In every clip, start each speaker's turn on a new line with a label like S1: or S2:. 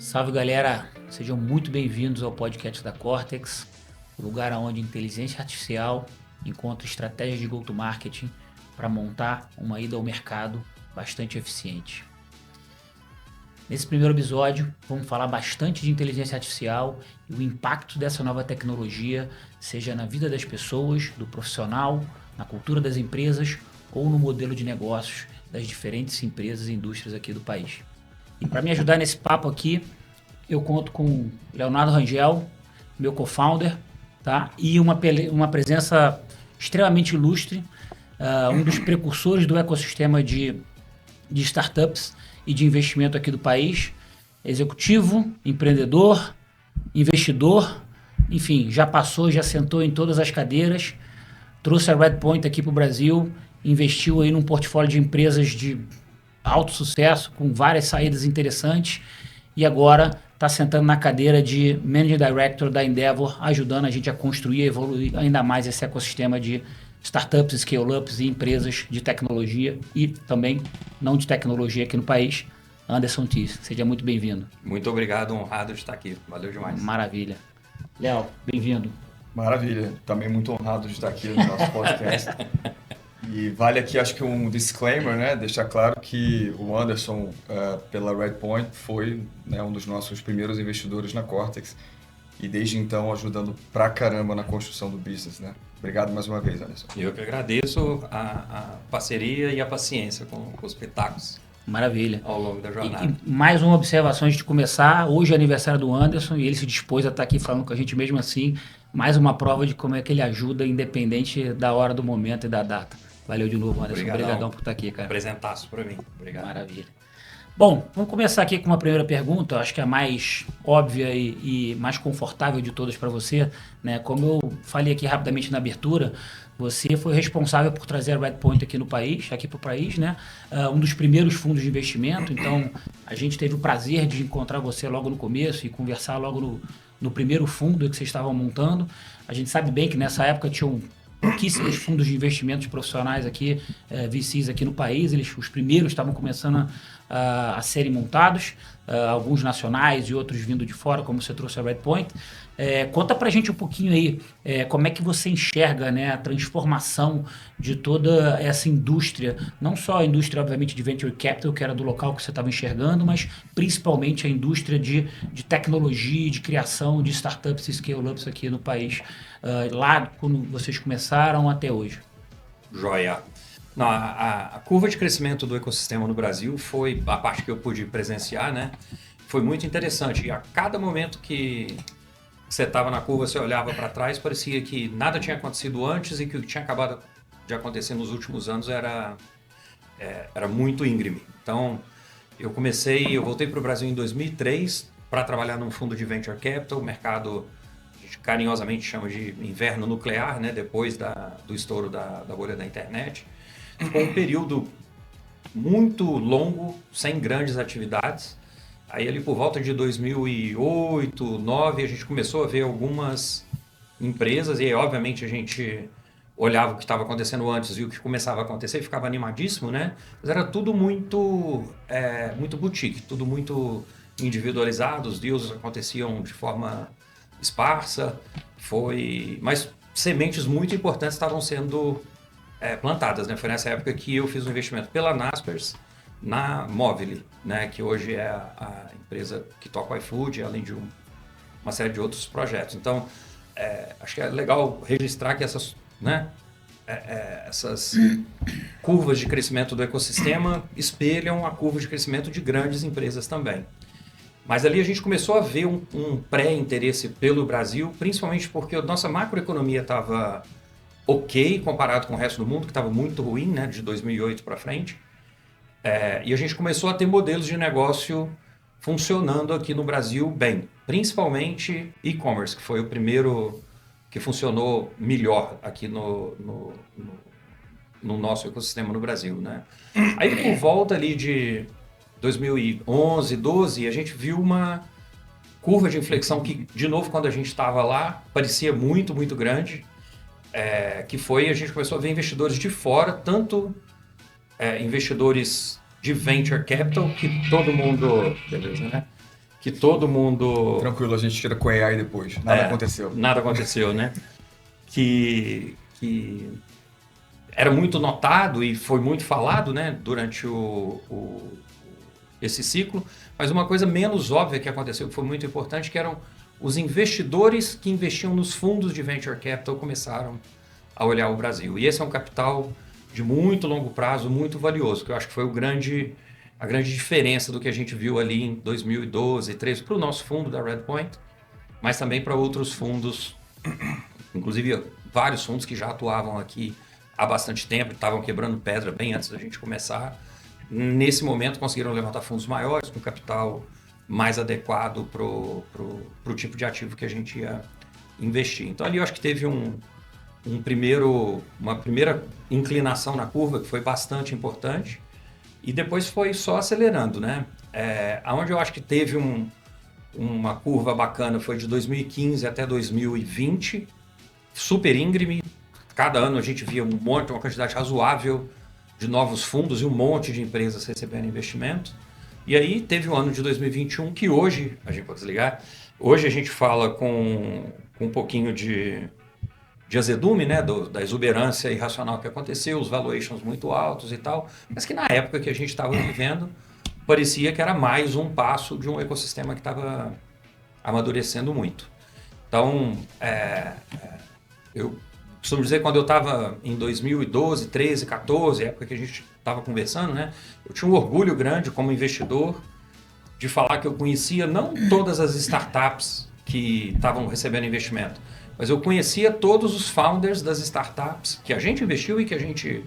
S1: Salve galera, sejam muito bem-vindos ao podcast da Cortex, o lugar onde a inteligência artificial encontra estratégias de go-to-marketing para montar uma ida ao mercado bastante eficiente. Nesse primeiro episódio, vamos falar bastante de inteligência artificial e o impacto dessa nova tecnologia, seja na vida das pessoas, do profissional, na cultura das empresas ou no modelo de negócios das diferentes empresas e indústrias aqui do país. E para me ajudar nesse papo aqui, eu conto com Leonardo Rangel, meu co-founder, tá? E uma presença extremamente ilustre, um dos precursores do ecossistema de startups e de investimento aqui do país, executivo, empreendedor, investidor, enfim, já passou, já sentou em todas as cadeiras, trouxe a Redpoint aqui para o Brasil, investiu aí num portfólio de empresas de alto sucesso, com várias saídas interessantes, e agora está sentando na cadeira de Managing Director da Endeavor, ajudando a gente a construir e evoluir ainda mais esse ecossistema de startups, scale-ups e empresas de tecnologia e também não de tecnologia aqui no país. Anderson Thies, seja muito bem-vindo.
S2: Muito obrigado, honrado de estar aqui. Valeu demais.
S1: Maravilha. Léo, bem-vindo.
S3: Maravilha. Também muito honrado de estar aqui no nosso podcast. E vale aqui, acho que um disclaimer, né? Deixar claro que o Anderson, pela Redpoint, foi, né, um dos nossos primeiros investidores na Cortex e desde então ajudando pra caramba na construção do business, né? Obrigado mais uma vez, Anderson.
S2: Eu que agradeço a parceria e a paciência com os pitacos.
S1: Maravilha.
S2: Ao longo da jornada.
S1: E mais uma observação antes de começar. Hoje é aniversário do Anderson e ele se dispôs a estar aqui falando com a gente mesmo assim. Mais uma prova de como é que ele ajuda, independente da hora, do momento e da data. Valeu de novo, Anderson. Obrigadão por estar aqui, cara.
S2: Apresentaço para mim. Obrigado.
S1: Maravilha. Bom, vamos começar aqui com uma primeira pergunta. Acho que é a mais óbvia e mais confortável de todas para você, né? Como eu falei aqui rapidamente na abertura, você foi responsável por trazer a Redpoint aqui para o país, né? Um dos primeiros fundos de investimento. Então, a gente teve o prazer de encontrar você logo no começo e conversar logo no primeiro fundo que vocês estavam montando. A gente sabe bem que nessa época tinham pouquíssimos fundos de investimentos profissionais aqui, VCs aqui no país. Os primeiros estavam começando a serem montados, alguns nacionais e outros vindo de fora, como você trouxe a Redpoint. Conta pra gente um pouquinho aí, como é que você enxerga, né, a transformação de toda essa indústria, não só a indústria, obviamente, de Venture Capital, que era do local que você estava enxergando, mas principalmente a indústria de tecnologia, de criação de startups e scale-ups aqui no país, lá quando vocês começaram até hoje.
S2: Joia. Não, a curva de crescimento do ecossistema no Brasil foi, a parte que eu pude presenciar, né, foi muito interessante. E a cada momento que você estava na curva, você olhava para trás, parecia que nada tinha acontecido antes e que o que tinha acabado de acontecer nos últimos anos era muito íngreme. Então, eu voltei para o Brasil em 2003 para trabalhar num fundo de Venture Capital, o mercado a gente carinhosamente chama de inverno nuclear, né, depois do estouro da bolha da internet. Foi um período muito longo, sem grandes atividades. Aí ali por volta de 2008, 2009, a gente começou a ver algumas empresas e aí, obviamente, a gente olhava o que estava acontecendo antes e o que começava a acontecer e ficava animadíssimo, né? Mas era tudo muito boutique, tudo muito individualizado, os deals aconteciam de forma esparsa, mas sementes muito importantes estavam sendo plantadas, né? Foi nessa época que eu fiz um investimento pela Naspers na Movile, né? Que hoje é a empresa que toca o iFood, além de uma série de outros projetos. Então, acho que é legal registrar que essas curvas de crescimento do ecossistema espelham a curva de crescimento de grandes empresas também. Mas ali a gente começou a ver um pré-interesse pelo Brasil, principalmente porque a nossa macroeconomia estava ok comparado com o resto do mundo, que estava muito ruim, né, de 2008 para frente. E a gente começou a ter modelos de negócio funcionando aqui no Brasil bem, principalmente e-commerce, que foi o primeiro que funcionou melhor aqui no nosso ecossistema no Brasil, né? Aí por volta ali de 2011, 12, a gente viu uma curva de inflexão que, de novo, quando a gente estava lá, parecia muito, muito grande, que foi, a gente começou a ver investidores de fora, tanto investidores de venture capital, que todo mundo, beleza, né? que todo mundo...
S3: Tranquilo, a gente tira com AI depois. Nada aconteceu.
S2: Nada aconteceu, né? Que era muito notado e foi muito falado, né, durante esse ciclo, mas uma coisa menos óbvia que aconteceu, que foi muito importante, que eram os investidores que investiam nos fundos de Venture Capital começaram a olhar o Brasil. E esse é um capital de muito longo prazo, muito valioso, que eu acho que foi a grande diferença do que a gente viu ali em 2012, 2013, para o nosso fundo da Redpoint, mas também para outros fundos, inclusive vários fundos que já atuavam aqui há bastante tempo, estavam quebrando pedra bem antes da gente começar. Nesse momento conseguiram levantar fundos maiores, com capital mais adequado para o tipo de ativo que a gente ia investir. Então ali eu acho que teve uma primeira inclinação na curva, que foi bastante importante, e depois foi só acelerando, né? Aonde eu acho que teve uma curva bacana foi de 2015 até 2020, super íngreme. Cada ano a gente via uma quantidade razoável de novos fundos e um monte de empresas recebendo investimento. E aí teve o ano de 2021, que hoje, a gente pode desligar, hoje a gente fala com um pouquinho de azedume, né, da exuberância irracional que aconteceu, os valuations muito altos e tal, mas que na época que a gente estava vivendo, parecia que era mais um passo de um ecossistema que estava amadurecendo muito. Então, eu costumo dizer, quando eu estava em 2012, 13, 14, época que a gente estava conversando, né, eu tinha um orgulho grande como investidor de falar que eu conhecia não todas as startups que estavam recebendo investimento, mas eu conhecia todos os founders das startups que a gente investiu e que a gente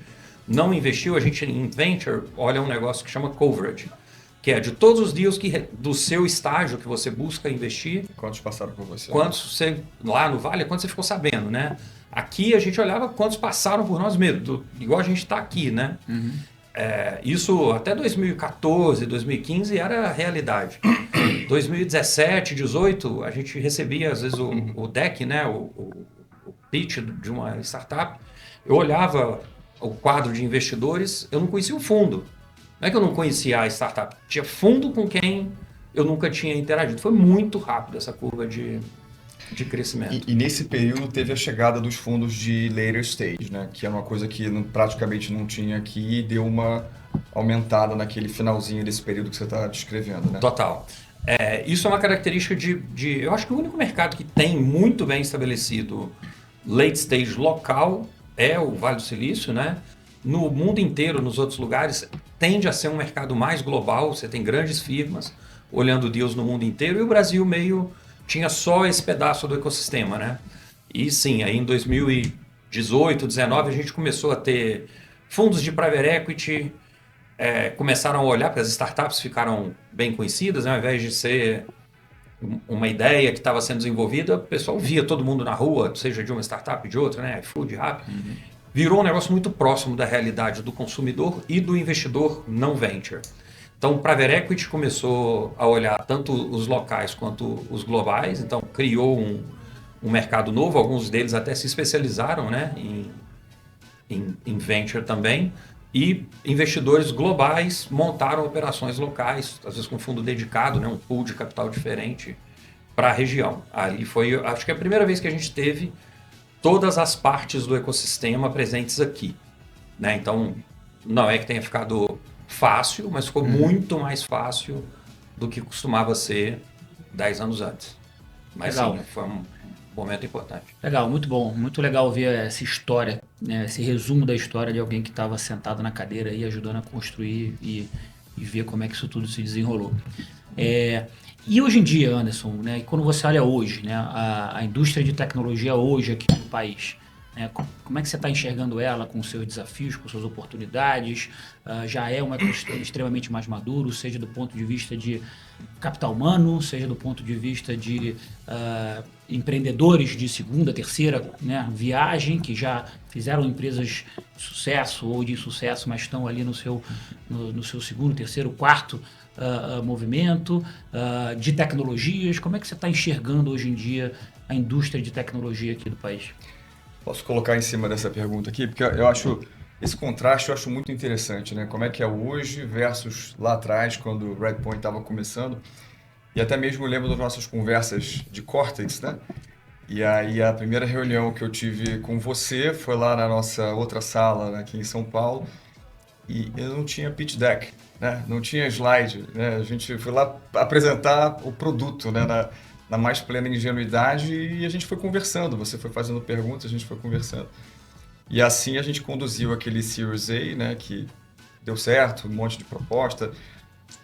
S2: não investiu. A gente em Venture olha um negócio que chama coverage, que é de todos os deals do seu estágio que você busca investir.
S3: Quantos passaram por você?
S2: Quantos você, lá no Vale, quantos você ficou sabendo, né? Aqui a gente olhava quantos passaram por nós mesmos, igual a gente está aqui, né? Uhum. Isso até 2014, 2015 era a realidade. 2017, 2018, a gente recebia às vezes o deck, né? o pitch de uma startup. Eu olhava o quadro de investidores, eu não conhecia o fundo. Não é que eu não conhecia a startup, tinha fundo com quem eu nunca tinha interagido. Foi muito rápido essa curva de crescimento.
S3: E nesse período teve a chegada dos fundos de later stage, né? Que é uma coisa que praticamente não tinha aqui e deu uma aumentada naquele finalzinho desse período que você está descrevendo, né?
S2: Total. Isso é uma característica eu acho que o único mercado que tem muito bem estabelecido late stage local é o Vale do Silício, né? No mundo inteiro, nos outros lugares, tende a ser um mercado mais global. Você tem grandes firmas olhando deals no mundo inteiro, e o Brasil meio tinha só esse pedaço do ecossistema, né? E sim, aí em 2018, 2019, a gente começou a ter fundos de private equity, começaram a olhar, porque as startups ficaram bem conhecidas, né? Ao invés de ser uma ideia que estava sendo desenvolvida, o pessoal via todo mundo na rua, seja de uma startup de outra, né? iFood, Rappi. Uhum. Virou um negócio muito próximo da realidade do consumidor e do investidor não venture. Então, o private equity começou a olhar tanto os locais quanto os globais, então criou um mercado novo, alguns deles até se especializaram, né, em venture também, e investidores globais montaram operações locais, às vezes com fundo dedicado, né, um pool de capital diferente para a região. Ali foi, acho que é a primeira vez que a gente teve todas as partes do ecossistema presentes aqui, né? Então, não é que tenha ficado fácil, mas ficou muito mais fácil do que costumava ser 10 anos antes. Mas
S1: legal.
S2: Sim, foi um momento importante.
S1: Legal, muito bom. Muito legal ver essa história, né, esse resumo da história de alguém que estava sentado na cadeira e ajudando a construir e ver como é que isso tudo se desenrolou. E hoje em dia, Anderson, né, quando você olha hoje, né, a indústria de tecnologia hoje aqui no país, né, como é que você está enxergando ela com seus desafios, com suas oportunidades? Já é um ecossistema extremamente mais maduro, seja do ponto de vista de capital humano, seja do ponto de vista de empreendedores de segunda, terceira, né, viagem, que já fizeram empresas de sucesso ou de insucesso, mas estão ali no seu segundo, terceiro, quarto movimento, de tecnologias. Como é que você está enxergando hoje em dia a indústria de tecnologia aqui do país?
S3: Posso colocar em cima dessa pergunta aqui? Porque eu acho, esse contraste eu acho muito interessante, né? Como é que é hoje versus lá atrás, quando o Redpoint estava começando. E até mesmo lembro das nossas conversas de Cortex, né? E aí a primeira reunião que eu tive com você foi lá na nossa outra sala, né, aqui em São Paulo, e eu não tinha pitch deck, né? Não tinha slide, né? A gente foi lá apresentar o produto, né, na mais plena ingenuidade, e a gente foi conversando, você foi fazendo perguntas, a gente foi conversando. E assim a gente conduziu aquele Series A, né, que deu certo, um monte de proposta.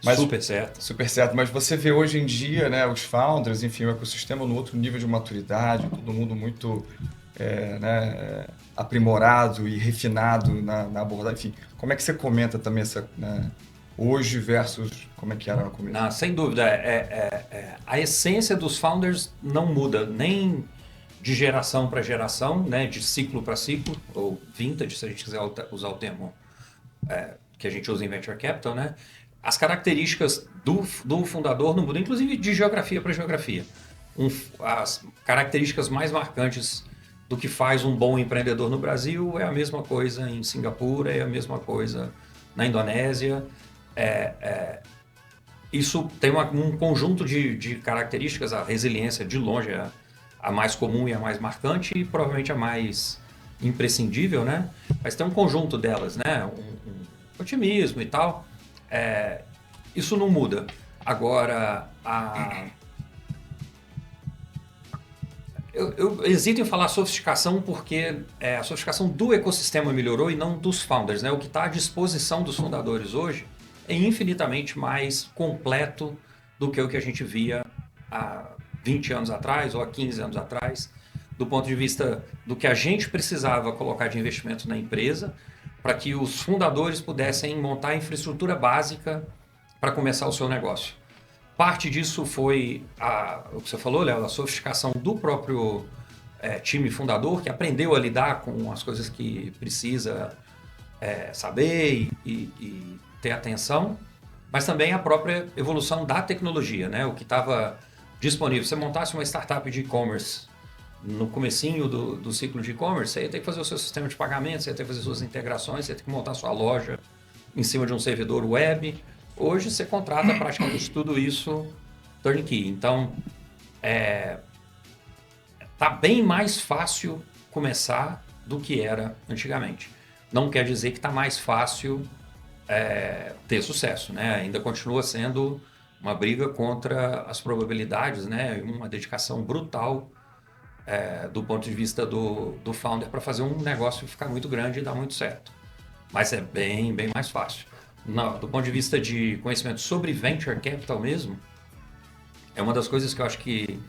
S3: Mas,
S2: super certo.
S3: Super certo, mas você vê hoje em dia, né, os founders, enfim, o ecossistema no outro nível de maturidade, todo mundo muito aprimorado e refinado na abordagem. Enfim, como é que você comenta também essa, né, hoje versus como é que era no começo?
S2: Não, sem dúvida. A essência dos founders não muda, nem de geração para geração, né, de ciclo para ciclo, ou vintage, se a gente quiser usar o termo que a gente usa em Venture Capital, né? As características do fundador não mudam, inclusive de geografia para geografia. As características mais marcantes do que faz um bom empreendedor no Brasil é a mesma coisa em Singapura, é a mesma coisa na Indonésia. Isso tem um conjunto de características, a resiliência de longe é a mais comum e a mais marcante e provavelmente a mais imprescindível, né? Mas tem um conjunto delas, né? Um otimismo e tal. Isso não muda. Agora, eu hesito em falar sofisticação porque a sofisticação do ecossistema melhorou e não dos founders, né? O que está à disposição dos fundadores hoje é infinitamente mais completo do que o que a gente via há 20 anos atrás ou há 15 anos atrás, do ponto de vista do que a gente precisava colocar de investimento na empresa para que os fundadores pudessem montar a infraestrutura básica para começar o seu negócio. Parte disso foi o que você falou, Léo, a sofisticação do próprio time fundador, que aprendeu a lidar com as coisas que precisa saber e ter atenção, mas também a própria evolução da tecnologia, né? O que estava disponível. Se você montasse uma startup de e-commerce no comecinho do ciclo de e-commerce, você ia ter que fazer o seu sistema de pagamento, você ia ter que fazer suas integrações, você ia ter que montar sua loja em cima de um servidor web. Hoje você contrata praticamente tudo isso turnkey. Então, tá bem mais fácil começar do que era antigamente. Não quer dizer que está mais fácil ter sucesso, né? Ainda continua sendo uma briga contra as probabilidades, né? Uma dedicação brutal do ponto de vista do founder para fazer um negócio ficar muito grande e dar muito certo. Mas é bem mais fácil. Do ponto de vista de conhecimento sobre Venture Capital mesmo, é uma das coisas que eu acho que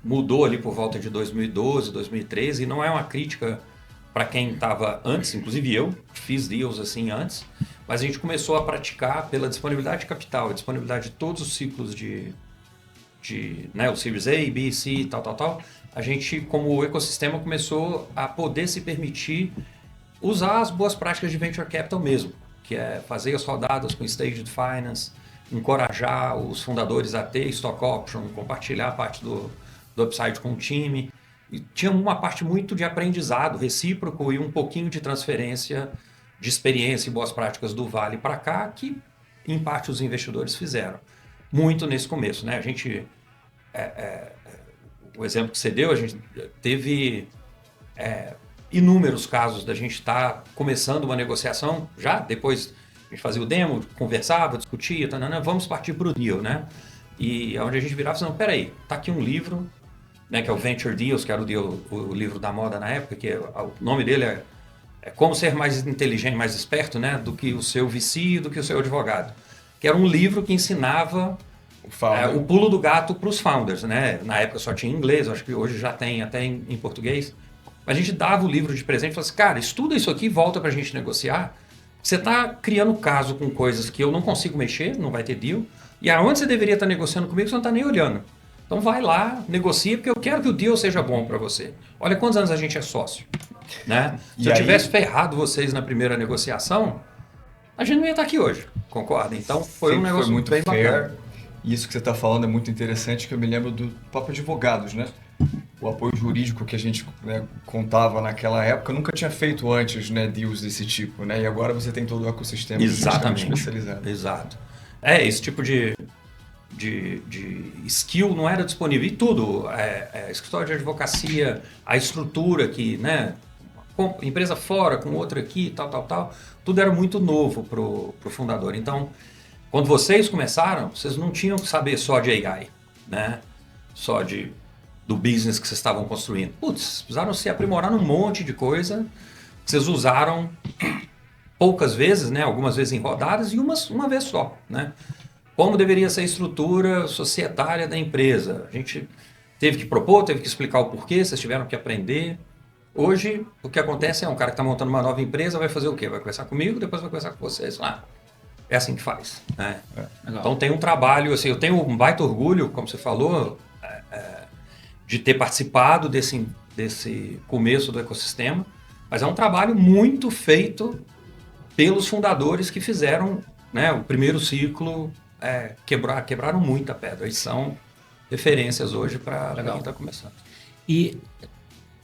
S2: mudou ali por volta de 2012, 2013, e não é uma crítica para quem estava antes, inclusive eu fiz deals assim antes, mas a gente começou a praticar pela disponibilidade de capital, a disponibilidade de todos os ciclos né, o Series A, B, C, tal, a gente, como ecossistema, começou a poder se permitir usar as boas práticas de Venture Capital mesmo, que é fazer as rodadas com Staged Finance, encorajar os fundadores a ter stock option, compartilhar parte do upside com o time. E tinha uma parte muito de aprendizado recíproco e um pouquinho de transferência de experiência e boas práticas do Vale para cá, que em parte os investidores fizeram. Muito nesse começo, né? A gente, o exemplo que você deu, a gente teve inúmeros casos da gente estar começando uma negociação, já depois a gente fazia o demo, conversava, discutia, vamos partir para o deal, né? E onde a gente virava e falava, peraí, tá aqui um livro, né, que é o Venture Deals, que era o livro da moda na época, que o nome dele é Como Ser Mais Inteligente, Mais Esperto, né, do que o seu VC, do que o seu advogado. Que era um livro que ensinava o pulo do gato para os founders, né? Na época só tinha em inglês, acho que hoje já tem até em português. A gente dava o livro de presente e falava assim, cara, estuda isso aqui e volta para a gente negociar. Você está criando caso com coisas que eu não consigo mexer, não vai ter deal. E aonde você deveria estar negociando comigo, você não está nem olhando. Então vai lá, negocia, porque eu quero que o deal seja bom para você. Olha quantos anos a gente é sócio. Né? Se eu tivesse ferrado vocês na primeira negociação, a gente não ia estar aqui hoje, concorda? Então foi um negócio
S3: muito
S2: bem
S3: fair.
S2: bacana.
S3: E isso que você está falando é muito interessante, que eu me lembro do próprio advogados, né? O apoio jurídico que a gente, né, contava naquela época, eu nunca tinha feito antes, né, deals desse tipo, né? E agora você tem todo o ecossistema
S2: Exatamente.
S3: especializado.
S2: Exato. Esse tipo de de skill não era disponível. E tudo, escritório de advocacia, a estrutura que, né, empresa fora com outra aqui, tal, tudo era muito novo pro fundador. Então, quando vocês começaram, vocês não tinham que saber só de AI, né? Só do business que vocês estavam construindo. Putz, precisaram se aprimorar num monte de coisa que vocês usaram poucas vezes, né? Algumas vezes em rodadas e uma vez só, né? Como deveria ser a estrutura societária da empresa. A gente teve que propor, teve que explicar o porquê, vocês tiveram que aprender. Hoje, o que acontece é um cara que está montando uma nova empresa, vai fazer o quê? Vai conversar comigo, depois vai conversar com vocês. É assim que faz, né? Então tem um trabalho, assim, eu tenho um baita orgulho, como você falou, de ter participado desse começo do ecossistema, mas é um trabalho muito feito pelos fundadores que fizeram, né, o primeiro ciclo, quebraram muita pedra. Eles são referências hoje para quem está começando.
S1: E,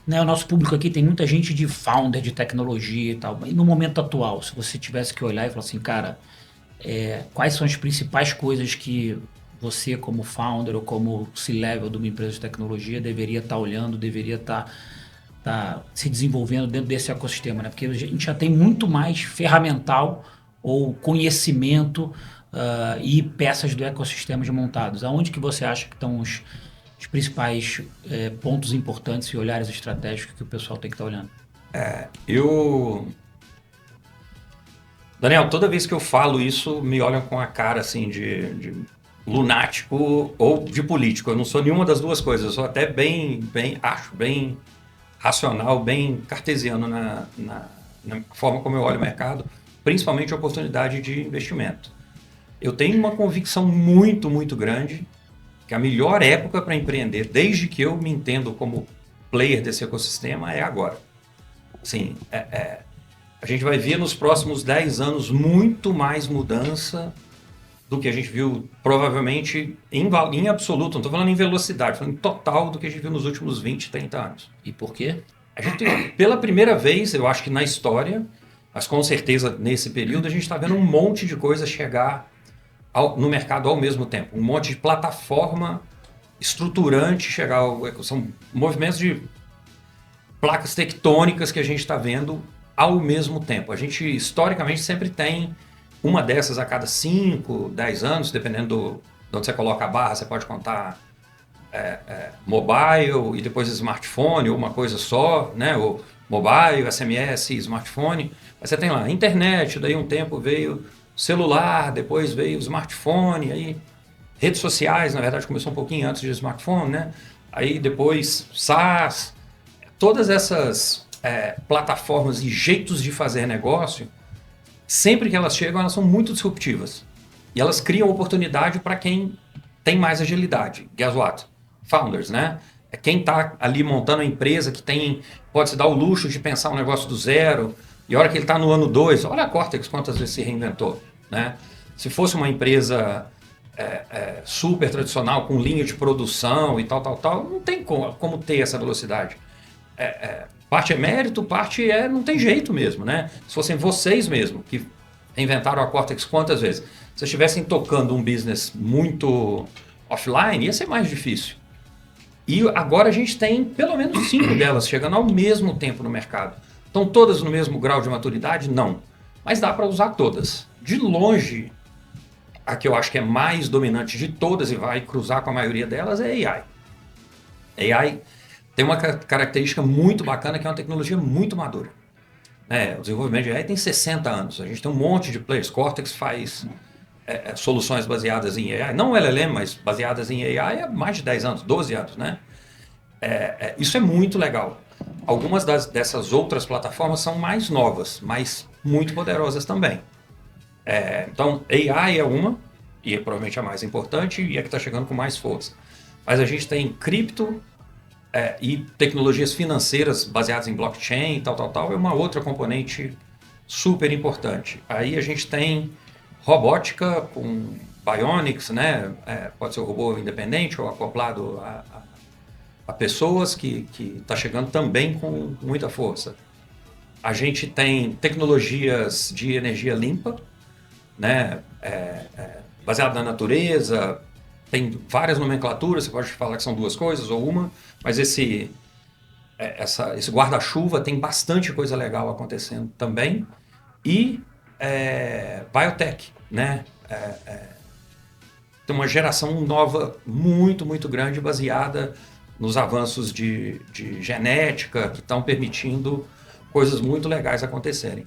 S1: né, o nosso público aqui tem muita gente de founder, de tecnologia e tal. E no momento atual, se você tivesse que olhar e falar assim, cara, quais são as principais coisas que você como founder ou como C-level de uma empresa de tecnologia deveria estar olhando, deveria estar se desenvolvendo dentro desse ecossistema, né? Porque a gente já tem muito mais ferramental ou conhecimento e peças do ecossistema montados. Aonde que você acha que estão os principais pontos importantes e olhares estratégicos que o pessoal tem que estar olhando?
S2: Daniel, toda vez que eu falo isso, me olham com a cara assim de lunático ou de político. Eu não sou nenhuma das duas coisas. Eu sou até bem racional, bem cartesiano na forma como eu olho o mercado, principalmente a oportunidade de investimento. Eu tenho uma convicção muito, muito grande que a melhor época para empreender, desde que eu me entendo como player desse ecossistema, é agora. Assim, a gente vai ver nos próximos 10 anos muito mais mudança do que a gente viu, provavelmente, em absoluto, não estou falando em velocidade, estou falando em total do que a gente viu nos últimos 20, 30 anos.
S1: E por quê?
S2: A gente, pela primeira vez, eu acho que na história, mas com certeza nesse período, a gente está vendo um monte de coisa chegar no mercado ao mesmo tempo. Um monte de plataforma estruturante chegar são movimentos de placas tectônicas que a gente está vendo ao mesmo tempo. A gente, historicamente, sempre tem uma dessas a cada 5, 10 anos, dependendo de onde você coloca a barra, você pode contar mobile e depois smartphone, ou uma coisa só, né? Ou mobile, SMS, smartphone. Mas você tem lá internet, daí um tempo veio celular, depois veio smartphone, aí redes sociais, na verdade começou um pouquinho antes de smartphone, né? Aí depois SaaS, todas essas plataformas e jeitos de fazer negócio, sempre que elas chegam, elas são muito disruptivas. E elas criam oportunidade para quem tem mais agilidade. Guess what? Founders, né? É quem está ali montando a empresa, que pode se dar o luxo de pensar um negócio do zero. E a hora que ele está no ano 2, olha a Cortex quantas vezes se reinventou, né? Se fosse uma empresa super tradicional, com linha de produção e tal, não tem como ter essa velocidade. Parte é mérito, parte não tem jeito mesmo, né? Se fossem vocês mesmo que inventaram a Cortex quantas vezes? Se vocês estivessem tocando um business muito offline, ia ser mais difícil. E agora a gente tem pelo menos 5 delas chegando ao mesmo tempo no mercado. Estão todas no mesmo grau de maturidade? Não. Mas dá para usar todas. De longe, a que eu acho que é mais dominante de todas e vai cruzar com a maioria delas é AI. AI tem uma característica muito bacana, que é uma tecnologia muito madura. O desenvolvimento de AI tem 60 anos. A gente tem um monte de players. Cortex faz soluções baseadas em AI. Não LLM, mas baseadas em AI há mais de 10 anos, 12 anos, né? Isso é muito legal. Algumas dessas outras plataformas são mais novas, mas muito poderosas também. Então, AI é uma, e é provavelmente a mais importante, e é que está chegando com mais força. Mas a gente tem cripto, e tecnologias financeiras baseadas em blockchain, tal, é uma outra componente super importante. Aí a gente tem robótica com Bionics, né? Pode ser um robô independente ou acoplado a pessoas, que está chegando também com muita força. A gente tem tecnologias de energia limpa, né? Baseada na natureza, tem várias nomenclaturas, você pode falar que são duas coisas ou uma, mas esse guarda-chuva tem bastante coisa legal acontecendo também. E biotech, né? Tem uma geração nova muito, muito grande, baseada nos avanços de genética que estão permitindo coisas muito legais acontecerem.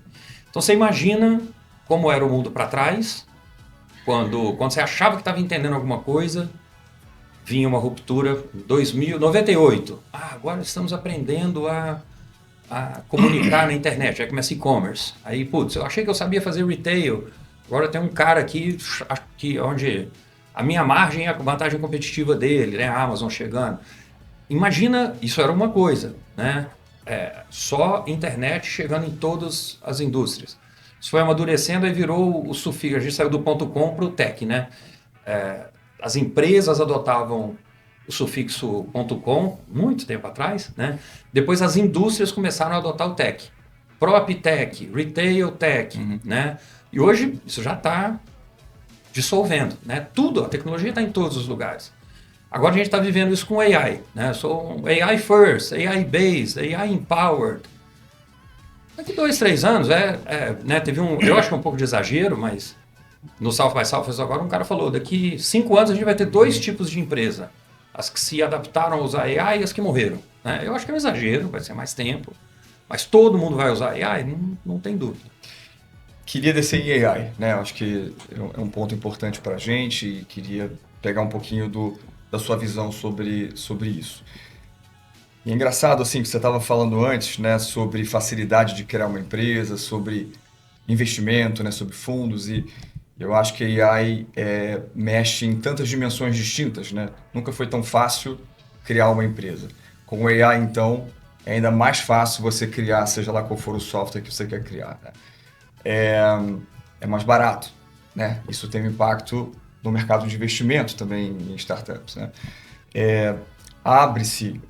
S2: Então você imagina como era o mundo para trás, quando você achava que estava entendendo alguma coisa, vinha uma ruptura em 98. Agora estamos aprendendo a comunicar na internet, aí começa e-commerce. Aí, putz, eu achei que eu sabia fazer retail, agora tem um cara aqui onde a minha margem é a vantagem competitiva dele, né? A Amazon chegando. Imagina, isso era uma coisa, né? Só internet chegando em todas as indústrias. Isso foi amadurecendo e virou o sufixo. A gente saiu do .com para o tech, né? As empresas adotavam o sufixo .com muito tempo atrás, né? Depois as indústrias começaram a adotar o tech. Prop tech, retail tech, né? E hoje isso já está dissolvendo, né? Tudo, a tecnologia está em todos os lugares. Agora a gente está vivendo isso com AI, né? Sou AI first, AI based, AI empowered. Daqui 2, 3 anos, né? Teve eu acho que é um pouco de exagero, mas no South by Southwest agora um cara falou, daqui 5 anos a gente vai ter 2 tipos de empresa. As que se adaptaram a usar AI e as que morreram, né? Eu acho que é um exagero, vai ser mais tempo, mas todo mundo vai usar AI, não tem dúvida.
S3: Queria descer em AI, né? Acho que é um ponto importante para a gente e queria pegar um pouquinho da sua visão sobre isso. E é engraçado, assim, que você estava falando antes, né, sobre facilidade de criar uma empresa, sobre investimento, né, sobre fundos, e eu acho que a AI mexe em tantas dimensões distintas, né? Nunca foi tão fácil criar uma empresa. Com o AI, então, é ainda mais fácil você criar, seja lá qual for o software que você quer criar, né? É mais barato, né? Isso tem um impacto no mercado de investimento também em startups, né? Abre-se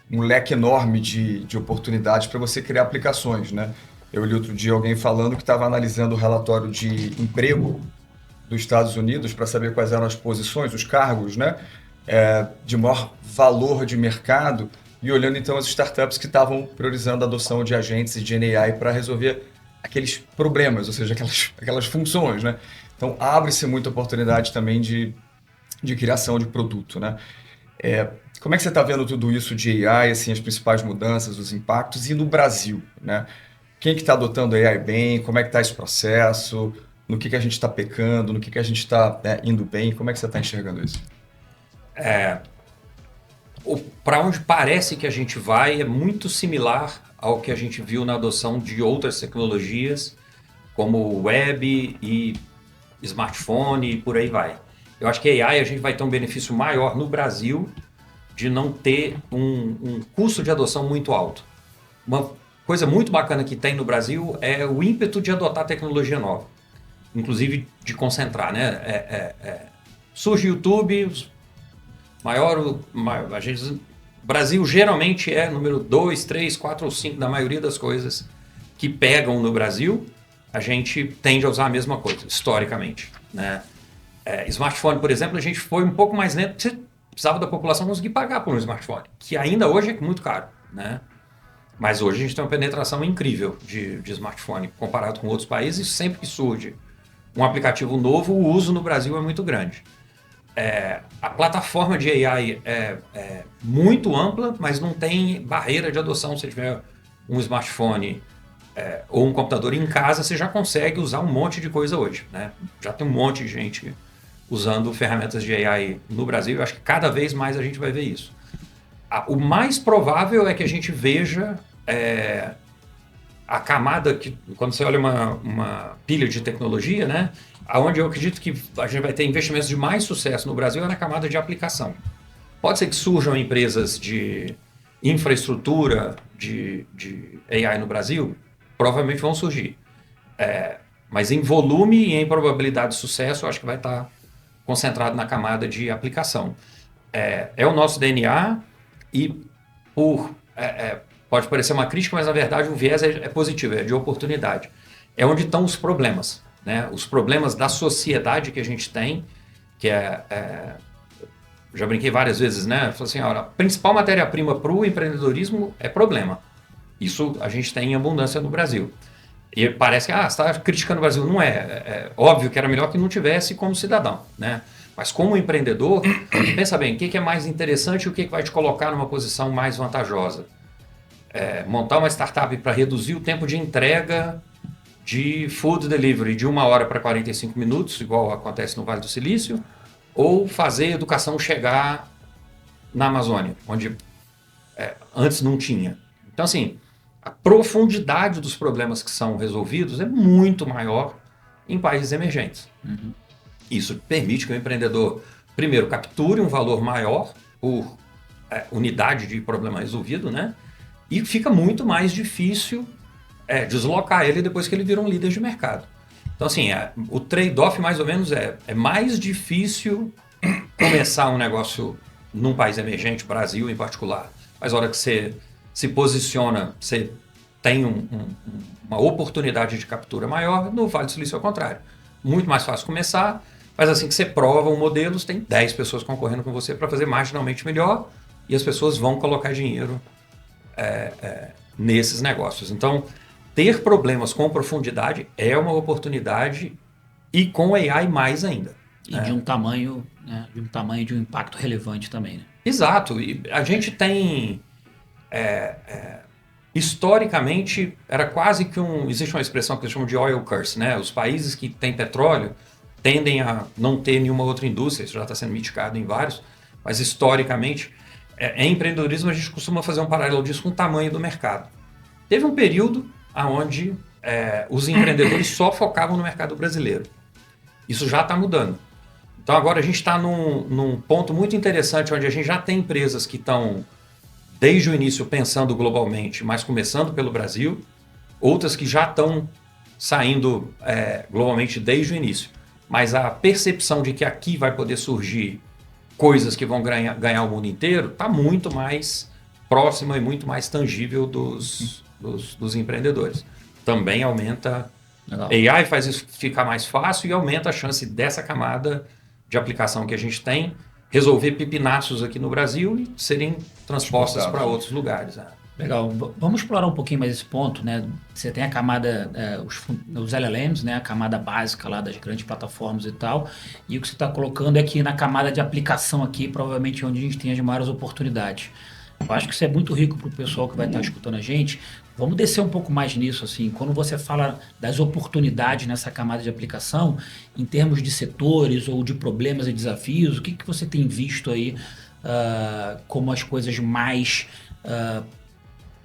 S3: um leque enorme de oportunidades para você criar aplicações, né? Eu li outro dia alguém falando que estava analisando o relatório de emprego dos Estados Unidos para saber quais eram as posições, os cargos, né? De maior valor de mercado e olhando então as startups que estavam priorizando a adoção de agentes e de GenAI para resolver aqueles problemas, ou seja, aquelas funções, né? Então, abre-se muita oportunidade também de criação de produto, né? Como é que você está vendo tudo isso de AI, assim, as principais mudanças, os impactos, e no Brasil, né? Quem que está adotando AI bem? Como é que está esse processo? No que a gente está pecando? No que a gente está indo bem? Como é que você está enxergando isso?
S2: Para onde parece que a gente vai é muito similar ao que a gente viu na adoção de outras tecnologias, como web e smartphone e por aí vai. Eu acho que AI a gente vai ter um benefício maior no Brasil de não ter um custo de adoção muito alto. Uma coisa muito bacana que tem no Brasil é o ímpeto de adotar tecnologia nova, inclusive de concentrar, né? Surge o YouTube, Brasil geralmente é número 2, 3, 4 ou 5 da maioria das coisas que pegam no Brasil, a gente tende a usar a mesma coisa, historicamente, né? Smartphone, por exemplo, a gente foi um pouco mais lento, porque você precisava da população conseguir pagar por um smartphone, que ainda hoje é muito caro, né? Mas hoje a gente tem uma penetração incrível de smartphone comparado com outros países, e sempre que surge um aplicativo novo, o uso no Brasil é muito grande. A plataforma de AI é muito ampla, mas não tem barreira de adoção. Se você tiver um smartphone ou um computador em casa, você já consegue usar um monte de coisa hoje, né? Já tem um monte de gente usando ferramentas de AI no Brasil. Eu acho que cada vez mais a gente vai ver isso. O mais provável é que a gente veja a camada que, quando você olha uma pilha de tecnologia, né? Onde eu acredito que a gente vai ter investimentos de mais sucesso no Brasil é na camada de aplicação. Pode ser que surjam empresas de infraestrutura de AI no Brasil, provavelmente vão surgir. Mas em volume e em probabilidade de sucesso, eu acho que vai estar concentrado na camada de aplicação. É o nosso DNA e pode parecer uma crítica, mas na verdade o viés é positivo, é de oportunidade. É onde estão os problemas, né? Os problemas da sociedade que a gente tem, que já brinquei várias vezes, né? Falei assim, olha, a principal matéria-prima para o empreendedorismo é problema. Isso a gente tem em abundância no Brasil. E parece que, você está criticando o Brasil. Não é. É óbvio que era melhor que não tivesse como cidadão, né? Mas como empreendedor, pensa bem, o que é mais interessante e o que vai te colocar numa posição mais vantajosa? Montar uma startup para reduzir o tempo de entrega de food delivery de 1 hora para 45 minutos, igual acontece no Vale do Silício, ou fazer educação chegar na Amazônia, onde antes não tinha. Então, assim, a profundidade dos problemas que são resolvidos é muito maior em países emergentes.
S1: Uhum.
S2: Isso permite que o empreendedor, primeiro, capture um valor maior por unidade de problema resolvido, né? E fica muito mais difícil deslocar ele depois que ele vira um líder de mercado. Então, assim, o trade-off mais ou menos é mais difícil começar um negócio num país emergente, Brasil em particular, mas a hora que você se posiciona, você tem uma oportunidade de captura maior. No Vale do Silício é o contrário. Muito mais fácil começar, mas assim que você prova um modelo, você tem 10 pessoas concorrendo com você para fazer marginalmente melhor e as pessoas vão colocar dinheiro nesses negócios. Então, ter problemas com profundidade é uma oportunidade e com AI mais ainda.
S1: E de um tamanho, né, de um impacto relevante também, né?
S2: Exato. E a gente tem... historicamente, era quase que existe uma expressão que eles chamam de oil curse, né? Os países que têm petróleo tendem a não ter nenhuma outra indústria, isso já está sendo mitigado em vários, mas historicamente, em empreendedorismo a gente costuma fazer um paralelo disso com o tamanho do mercado. Teve um período onde os empreendedores só focavam no mercado brasileiro. Isso já está mudando. Então agora a gente está num ponto muito interessante, onde a gente já tem empresas que estão desde o início pensando globalmente, mas começando pelo Brasil, outras que já estão saindo globalmente desde o início. Mas a percepção de que aqui vai poder surgir coisas que vão ganhar o mundo inteiro está muito mais próxima e muito mais tangível dos empreendedores. Também aumenta... Legal. AI faz isso ficar mais fácil e aumenta a chance dessa camada de aplicação que a gente tem resolver pepinaços aqui no Brasil e serem transpostas para outros lugares.
S1: Legal. Vamos explorar um pouquinho mais esse ponto, né? Você tem a camada, os LLMs, né? A camada básica lá das grandes plataformas e tal, e o que você está colocando é que na camada de aplicação aqui, provavelmente onde a gente tem as maiores oportunidades. Eu acho que isso é muito rico para o pessoal que vai estar escutando a gente. Vamos descer um pouco mais nisso, assim. Quando você fala das oportunidades nessa camada de aplicação, em termos de setores ou de problemas e desafios, o que você tem visto aí como as coisas mais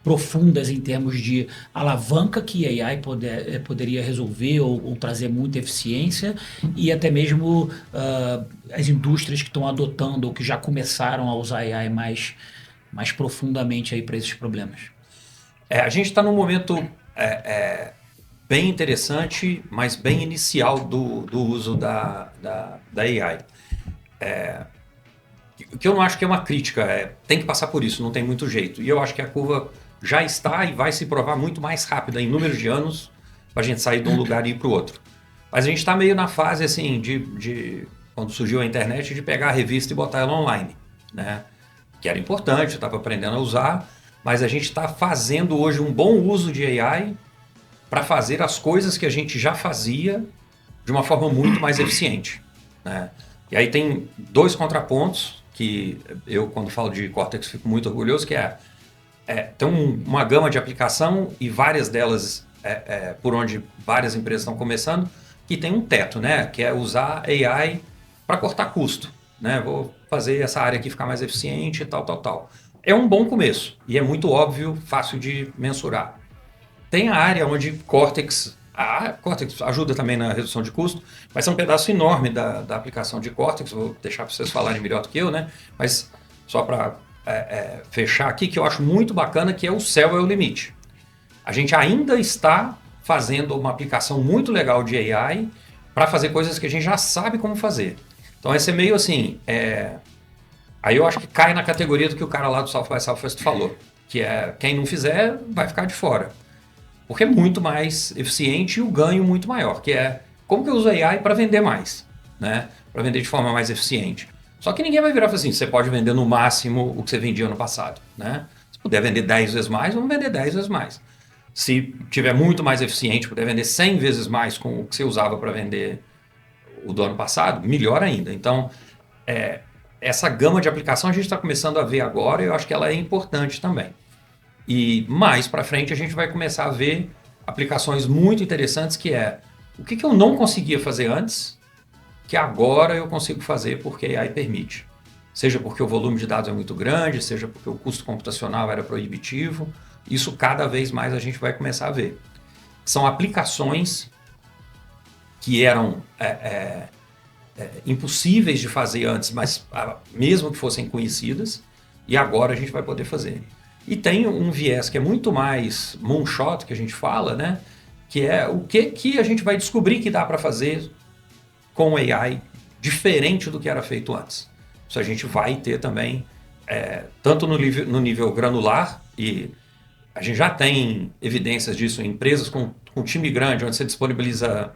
S1: profundas em termos de alavanca que a AI poderia resolver ou trazer muita eficiência e até mesmo as indústrias que estão adotando ou que já começaram a usar AI mais profundamente aí para esses problemas?
S2: A gente está num momento bem interessante, mas bem inicial do uso da AI. O que eu não acho que é uma crítica, tem que passar por isso, não tem muito jeito. E eu acho que a curva já está e vai se provar muito mais rápida em números de anos para a gente sair de um lugar e ir para o outro. Mas a gente está meio na fase assim, de quando surgiu a internet, de pegar a revista e botar ela online, né? Que era importante, eu estava aprendendo a usar, mas a gente está fazendo hoje um bom uso de AI para fazer as coisas que a gente já fazia de uma forma muito mais eficiente, né? E aí tem 2 contrapontos que eu, quando falo de Cortex, fico muito orgulhoso, que tem uma gama de aplicação e várias delas, por onde várias empresas estão começando, que tem um teto, né? Que é usar AI para cortar custo, né? Vou fazer essa área aqui ficar mais eficiente e tal. É um bom começo e é muito óbvio, fácil de mensurar. Tem a área onde Cortex ajuda também na redução de custo, mas é um pedaço enorme da aplicação de Cortex, vou deixar para vocês falarem melhor do que eu, né? Mas só para fechar aqui, que eu acho muito bacana, que é o céu é o limite. A gente ainda está fazendo uma aplicação muito legal de AI para fazer coisas que a gente já sabe como fazer. Então, vai ser meio assim... Aí eu acho que cai na categoria do que o cara lá do South by Southwest falou, que é quem não fizer vai ficar de fora. Porque é muito mais eficiente e o ganho muito maior, que é como que eu uso AI para vender mais, né? Para vender de forma mais eficiente. Só que ninguém vai virar e falar assim, você pode vender no máximo o que você vendia no passado, né? Se puder vender 10 vezes mais, vamos vender 10 vezes mais. Se tiver muito mais eficiente, puder vender 100 vezes mais com o que você usava para vender o do ano passado, melhor ainda. Então, essa gama de aplicação a gente está começando a ver agora e eu acho que ela é importante também. E mais para frente a gente vai começar a ver aplicações muito interessantes que o que eu não conseguia fazer antes, que agora eu consigo fazer porque a AI permite. Seja porque o volume de dados é muito grande, seja porque o custo computacional era proibitivo. Isso cada vez mais a gente vai começar a ver. São aplicações que eram impossíveis de fazer antes, mas mesmo que fossem conhecidas, e agora a gente vai poder fazer. E tem um viés que é muito mais moonshot, que a gente fala, né? Que é o que a gente vai descobrir que dá para fazer com AI diferente do que era feito antes. Isso a gente vai ter também, tanto no nível granular, e a gente já tem evidências disso em empresas com time grande, onde você disponibiliza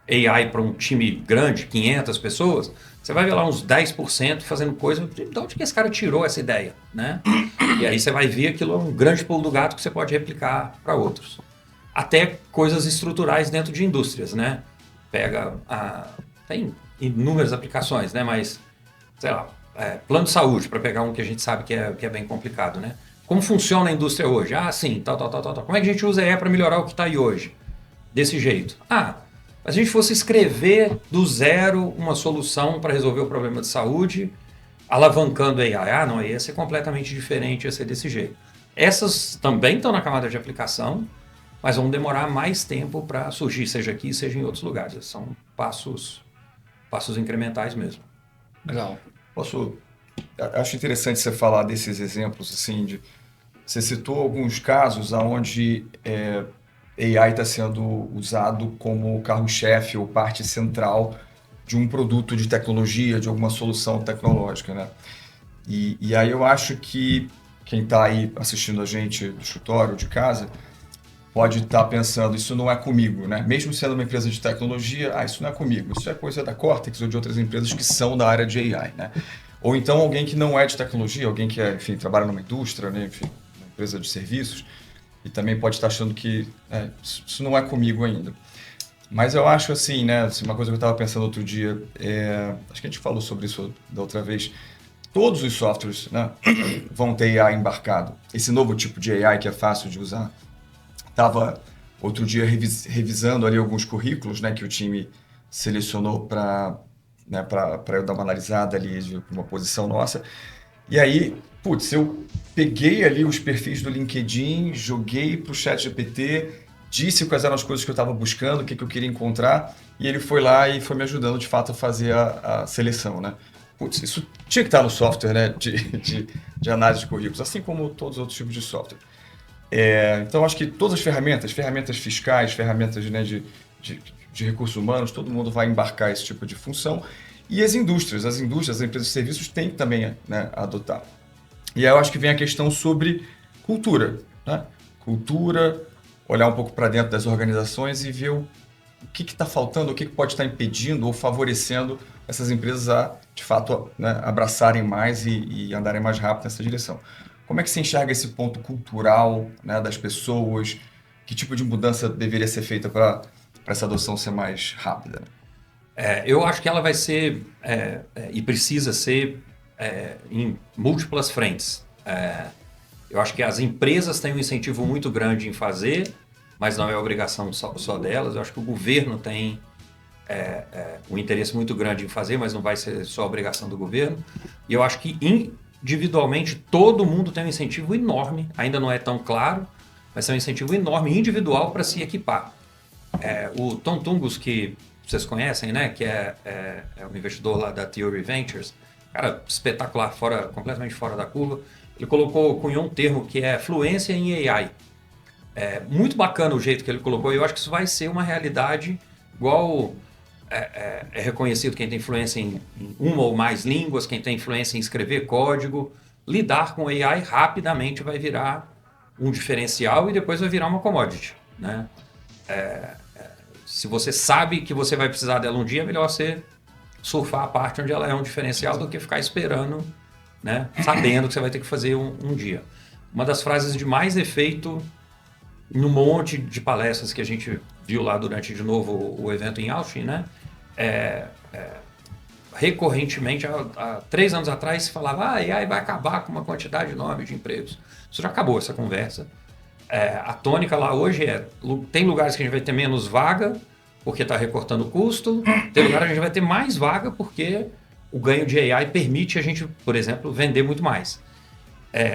S2: AI para um time grande, 500 pessoas, você vai ver lá uns 10% fazendo coisa, de onde que esse cara tirou essa ideia, né? E aí você vai ver aquilo é um grande pulo do gato que você pode replicar para outros. Até coisas estruturais dentro de indústrias, né? Tem inúmeras aplicações, né? Mas, sei lá, plano de saúde, para pegar um que a gente sabe que é bem complicado, né? Como funciona a indústria hoje? Sim, tal. Como é que a gente usa AI para melhorar o que está aí hoje? Desse jeito. Se a gente fosse escrever do zero uma solução para resolver o problema de saúde, alavancando AI. Não, ia ser completamente diferente, ia ser desse jeito. Essas também estão na camada de aplicação, mas vão demorar mais tempo para surgir, seja aqui, seja em outros lugares. São passos incrementais mesmo.
S1: Legal.
S3: Acho interessante você falar desses exemplos, assim, você citou alguns casos onde AI está sendo usado como carro-chefe ou parte central de um produto de tecnologia, de alguma solução tecnológica, né? E aí eu acho que quem está aí assistindo a gente do escritório, de casa, pode estar pensando, isso não é comigo, né? Mesmo sendo uma empresa de tecnologia, isso não é comigo, isso é coisa da Cortex ou de outras empresas que são da área de AI, né? Ou então alguém que não é de tecnologia, alguém que enfim, trabalha numa indústria, né? Enfim, uma empresa de serviços, e também pode estar achando que isso não é comigo ainda. Mas eu acho assim, né? Uma coisa que eu estava pensando outro dia, acho que a gente falou sobre isso da outra vez, todos os softwares, né, vão ter AI embarcado. Esse novo tipo de AI que é fácil de usar. Estava outro dia revisando ali alguns currículos, né, que o time selecionou para eu dar uma analisada ali de uma posição nossa. E aí, eu peguei ali os perfis do LinkedIn, joguei para o ChatGPT, disse quais eram as coisas que eu estava buscando, o que eu queria encontrar, e ele foi lá e foi me ajudando, de fato, a fazer a seleção, né? Isso tinha que estar no software, né, de análise de currículos, assim como todos os outros tipos de software. Então, acho que todas as ferramentas fiscais, ferramentas, né, de recursos humanos, todo mundo vai embarcar esse tipo de função. E as empresas de serviços têm que também, né, adotar. E aí eu acho que vem a questão sobre cultura, né? Cultura, olhar um pouco para dentro das organizações e ver o que está faltando, o que pode estar impedindo ou favorecendo essas empresas a, de fato, né, abraçarem mais e andarem mais rápido nessa direção. Como é que você enxerga esse ponto cultural, né, das pessoas? Que tipo de mudança deveria ser feita para essa adoção ser mais rápida?
S2: Eu acho que ela vai ser e precisa ser em múltiplas frentes. Eu acho que as empresas têm um incentivo muito grande em fazer, mas não é obrigação só delas. Eu acho que o governo tem um interesse muito grande em fazer, mas não vai ser só obrigação do governo. E eu acho que individualmente todo mundo tem um incentivo enorme, ainda não é tão claro, mas é um incentivo enorme individual para se equipar. O Tom Tungus, que vocês conhecem, né, que é um investidor lá da Theory Ventures, cara espetacular, completamente fora da curva, ele cunhou um termo que é fluência em AI. Muito bacana o jeito que ele colocou, e eu acho que isso vai ser uma realidade igual é reconhecido quem tem influência em uma ou mais línguas, quem tem influência em escrever código. Lidar com AI rapidamente vai virar um diferencial e depois vai virar uma commodity, né? Se você sabe que você vai precisar dela um dia, é melhor você surfar a parte onde ela é um diferencial do que ficar esperando, né, sabendo que você vai ter que fazer um dia. Uma das frases de mais efeito no monte de palestras que a gente viu lá durante, de novo, o evento em Austin, né, recorrentemente, há 3 anos atrás, se falava a AI vai acabar com uma quantidade enorme de empregos. Isso já acabou, essa conversa. A tônica lá hoje tem lugares que a gente vai ter menos vaga, porque está recortando o custo, tem lugares que a gente vai ter mais vaga, porque o ganho de AI permite a gente, por exemplo, vender muito mais.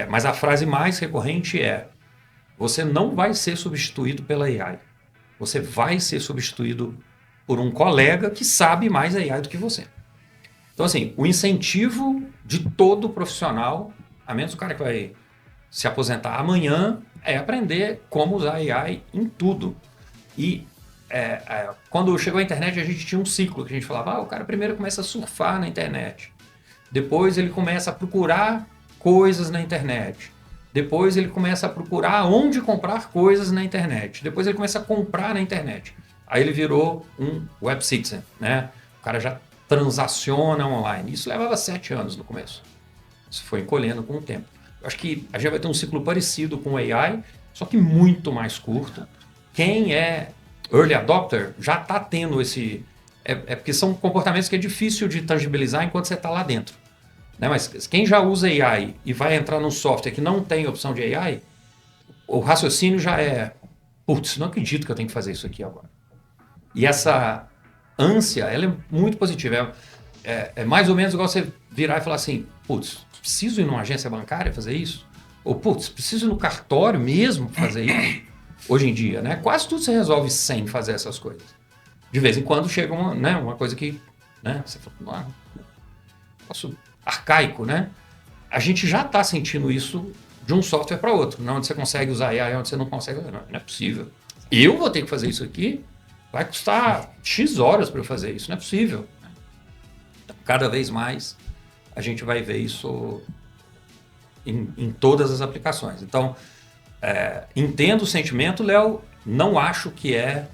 S2: Mas a frase mais recorrente é: você não vai ser substituído pela AI. Você vai ser substituído por um colega que sabe mais AI do que você. Então, assim, o incentivo de todo profissional, a menos o cara que vai se aposentar amanhã, é aprender como usar AI em tudo. E quando chegou a internet, a gente tinha um ciclo que a gente falava, o cara primeiro começa a surfar na internet. Depois ele começa a procurar coisas na internet. Depois ele começa a procurar onde comprar coisas na internet. Depois ele começa a comprar na internet. Aí ele virou um web citizen, né? O cara já transaciona online. Isso levava 7 anos no começo. Isso foi encolhendo com o tempo. Eu acho que a gente vai ter um ciclo parecido com o AI, só que muito mais curto. Quem é early adopter já está tendo esse... porque são comportamentos que é difícil de tangibilizar enquanto você está lá dentro. Né? Mas quem já usa AI e vai entrar num software que não tem opção de AI, o raciocínio já é, putz, não acredito que eu tenho que fazer isso aqui agora. E essa ânsia, ela é muito positiva. É mais ou menos igual você virar e falar assim, putz, preciso ir numa agência bancária fazer isso? Ou, putz, preciso ir no cartório mesmo fazer isso? Hoje em dia, né? Quase tudo se resolve sem fazer essas coisas. De vez em quando chega uma coisa que, né, você fala, nossa, arcaico, né? A gente já está sentindo isso de um software para outro, onde você consegue usar AI, onde você não consegue. Não é possível. Eu vou ter que fazer isso aqui, vai custar X horas para eu fazer isso, não é possível. Então, cada vez mais a gente vai ver isso em todas as aplicações. Então, entendo o sentimento, Léo, não acho que é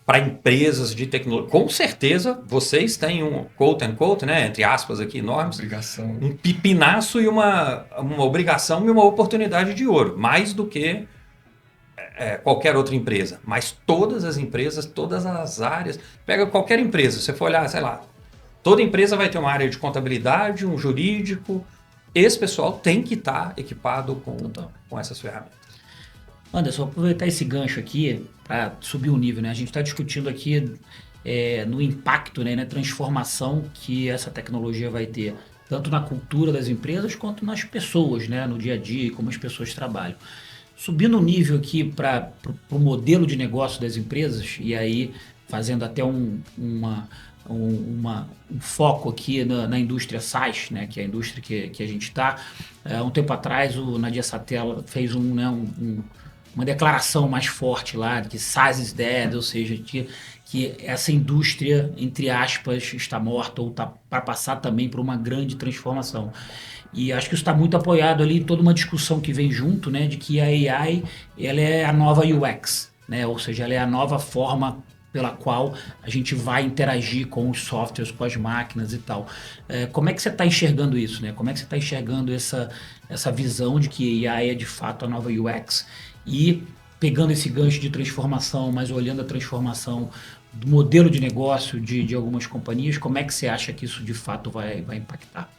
S2: para empresas de tecnologia. Com certeza, vocês têm um quote and quote, né, entre aspas aqui enormes,
S3: obrigação.
S2: Um pipinaço e uma obrigação e uma oportunidade de ouro, mais do que qualquer outra empresa. Mas todas as empresas, todas as áreas, pega qualquer empresa, se você for olhar, sei lá, toda empresa vai ter uma área de contabilidade, um jurídico. Esse pessoal tem que estar equipado com essas ferramentas.
S1: Anderson, aproveitar esse gancho aqui para subir o nível, né? A gente está discutindo aqui no impacto, né, na transformação que essa tecnologia vai ter, tanto na cultura das empresas quanto nas pessoas, né, no dia a dia, como as pessoas trabalham. Subindo o nível aqui para o modelo de negócio das empresas, e aí fazendo até um foco aqui na indústria SaaS, né, que é a indústria que a gente está. Um tempo atrás, o Nadia Satella fez uma declaração mais forte lá, de que SaaS is dead, ou seja, que essa indústria, entre aspas, está morta ou está para passar também por uma grande transformação. E acho que isso está muito apoiado ali em toda uma discussão que vem junto, né, de que a AI ela é a nova UX, né, ou seja, ela é a nova forma pela qual a gente vai interagir com os softwares, com as máquinas e tal. Como é que você está enxergando isso, né? Como é que você está enxergando essa visão de que a AI é de fato a nova UX? E pegando esse gancho de transformação, mas olhando a transformação do modelo de negócio de algumas companhias, como é que você acha que isso de fato vai impactar?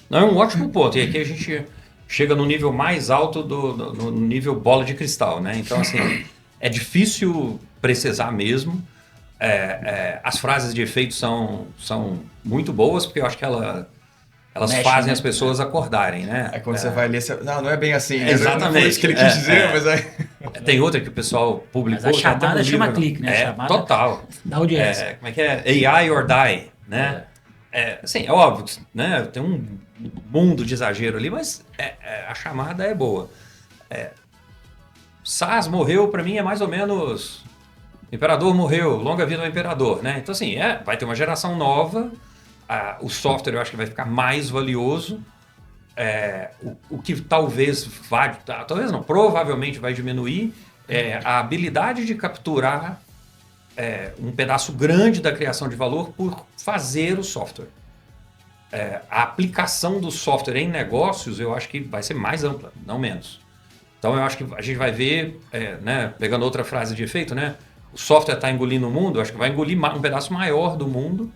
S2: Não, é um ótimo ponto. E aqui a gente chega no nível mais alto no nível bola de cristal, né? Então, assim, é difícil precisar mesmo. As frases de efeito são muito boas, porque eu acho que elas fazem, né, as pessoas acordarem, né?
S3: Quando você vai ler, não é bem assim.
S2: Exatamente.
S3: Não foi isso que ele quis dizer, mas aí...
S2: Tem outra que o pessoal publicou.
S1: Mas a chamada chama clique, né? A chamada
S2: total.
S1: Da audiência.
S2: Como é que é? AI or die, né? Assim, é óbvio, né? Tem um mundo de exagero ali, mas a chamada é boa. SaaS morreu, para mim, é mais ou menos... Imperador morreu, longa vida ao imperador, né? Então, assim, vai ter uma geração nova, o software eu acho que vai ficar mais valioso, o que talvez provavelmente vai diminuir a habilidade de capturar um pedaço grande da criação de valor por fazer o software. A aplicação do software em negócios, eu acho que vai ser mais ampla, não menos. Então, eu acho que a gente vai ver, né, pegando outra frase de efeito, né, o software está engolindo o mundo, eu acho que vai engolir um pedaço maior do mundo,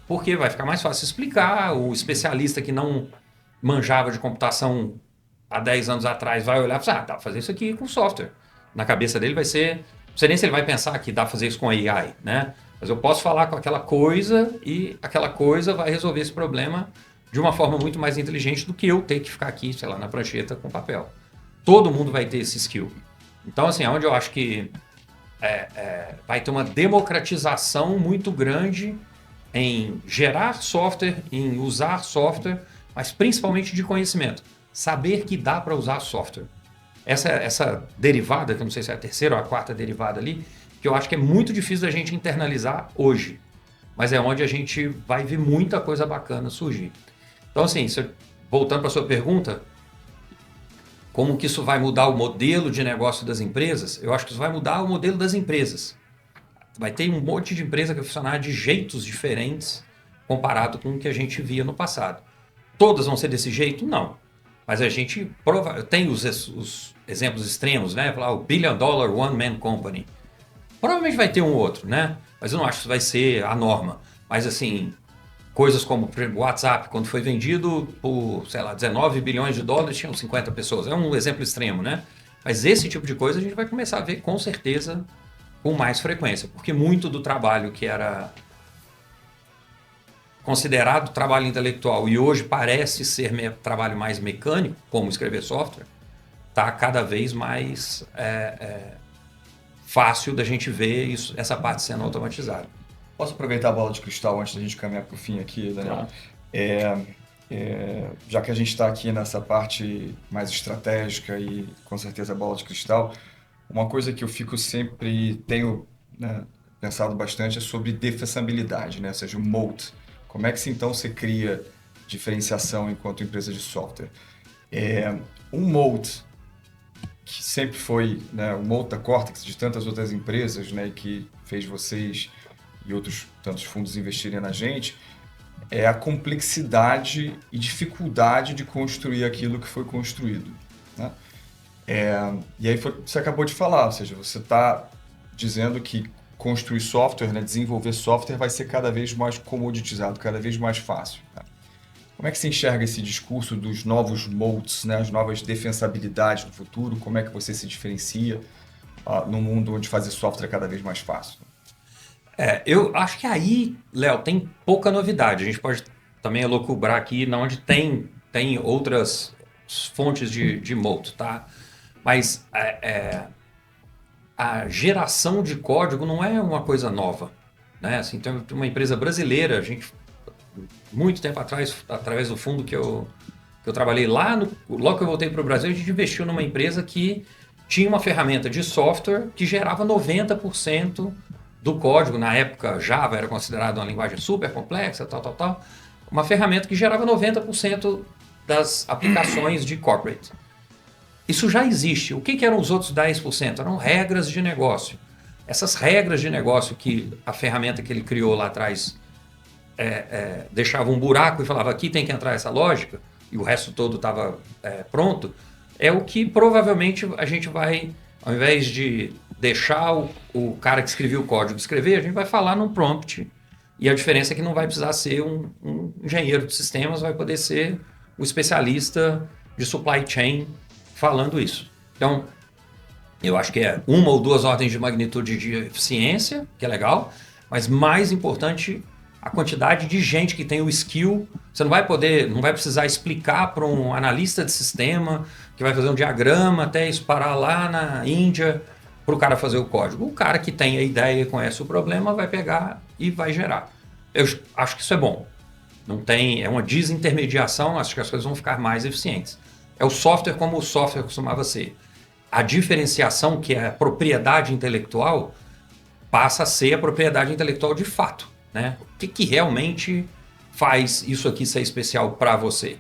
S2: porque vai ficar mais fácil explicar. O especialista que não manjava de computação há 10 anos atrás vai olhar e falar, dá para fazer isso aqui com software. Na cabeça dele vai ser... Não sei nem se ele vai pensar que dá para fazer isso com AI, né? Mas eu posso falar com aquela coisa e aquela coisa vai resolver esse problema de uma forma muito mais inteligente do que eu ter que ficar aqui, sei lá, na prancheta com papel. Todo mundo vai ter esse skill. Então, assim, onde eu acho que vai ter uma democratização muito grande em gerar software, em usar software, mas principalmente de conhecimento. Saber que dá para usar software. Essa derivada, que eu não sei se é a terceira ou a quarta derivada ali, que eu acho que é muito difícil da gente internalizar hoje. Mas é onde a gente vai ver muita coisa bacana surgir. Então, assim, voltando para a sua pergunta, como que isso vai mudar o modelo de negócio das empresas? Eu acho que isso vai mudar o modelo das empresas. Vai ter um monte de empresa que vai funcionar de jeitos diferentes comparado com o que a gente via no passado. Todas vão ser desse jeito? Não. Mas a gente tem os exemplos extremos, né? Falar o Billion Dollar One Man Company. Provavelmente vai ter um outro, né? Mas eu não acho que isso vai ser a norma. Mas assim, coisas como o WhatsApp, quando foi vendido por, sei lá, 19 bilhões de dólares, tinham 50 pessoas. É um exemplo extremo, né? Mas esse tipo de coisa a gente vai começar a ver com certeza com mais frequência. Porque muito do trabalho que era considerado trabalho intelectual e hoje parece ser trabalho mais mecânico, como escrever software, está cada vez mais fácil da gente ver essa parte sendo automatizada.
S3: Posso aproveitar a bola de cristal antes da gente caminhar para o fim aqui, Daniel?
S1: Claro.
S3: Já que a gente está aqui nessa parte mais estratégica e com certeza a bola de cristal, uma coisa que eu tenho, né, pensado bastante é sobre defensibilidade, né? Ou seja, o moat. Como é que então você cria diferenciação enquanto empresa de software? Um moat que sempre foi, né, o moat da Cortex, de tantas outras empresas, né, que fez vocês e outros tantos fundos investirem na gente, é a complexidade e dificuldade de construir aquilo que foi construído, né? E aí você acabou de falar, ou seja, você está dizendo que construir software, né, desenvolver software vai ser cada vez mais comoditizado, cada vez mais fácil, né? Como é que você enxerga esse discurso dos novos moats, né, as novas defensabilidades no futuro? Como é que você se diferencia num mundo onde fazer software é cada vez mais fácil?
S2: Eu acho que aí, Léo, tem pouca novidade. A gente pode também elucubrar aqui onde tem outras fontes de moat, tá? Mas a geração de código não é uma coisa nova, né? Assim, tem uma empresa brasileira, a gente, muito tempo atrás, através do fundo que eu trabalhei logo que eu voltei para o Brasil, a gente investiu numa empresa que tinha uma ferramenta de software que gerava 90% do código. Na época, Java era considerado uma linguagem super complexa, tal. Uma ferramenta que gerava 90% das aplicações de corporate. Isso já existe. O que eram os outros 10%? Eram regras de negócio. Essas regras de negócio que a ferramenta que ele criou lá atrás deixava um buraco e falava, aqui tem que entrar essa lógica, e o resto todo estava pronto, é o que provavelmente a gente vai, ao invés de deixar o cara que escreveu o código escrever, a gente vai falar num prompt. E a diferença é que não vai precisar ser um engenheiro de sistemas, vai poder ser o especialista de supply chain falando isso. Então, eu acho que é uma ou duas ordens de magnitude de eficiência, que é legal, mas mais importante, a quantidade de gente que tem o skill. Você não vai precisar explicar para um analista de sistema que vai fazer um diagrama até isso parar lá na Índia para o cara fazer o código. O cara que tem a ideia e conhece o problema vai pegar e vai gerar. Eu acho que isso é bom. É uma desintermediação, acho que as coisas vão ficar mais eficientes. É o software como o software costumava ser. A diferenciação, que é a propriedade intelectual, passa a ser a propriedade intelectual de fato, né? O que realmente faz isso aqui ser especial para você?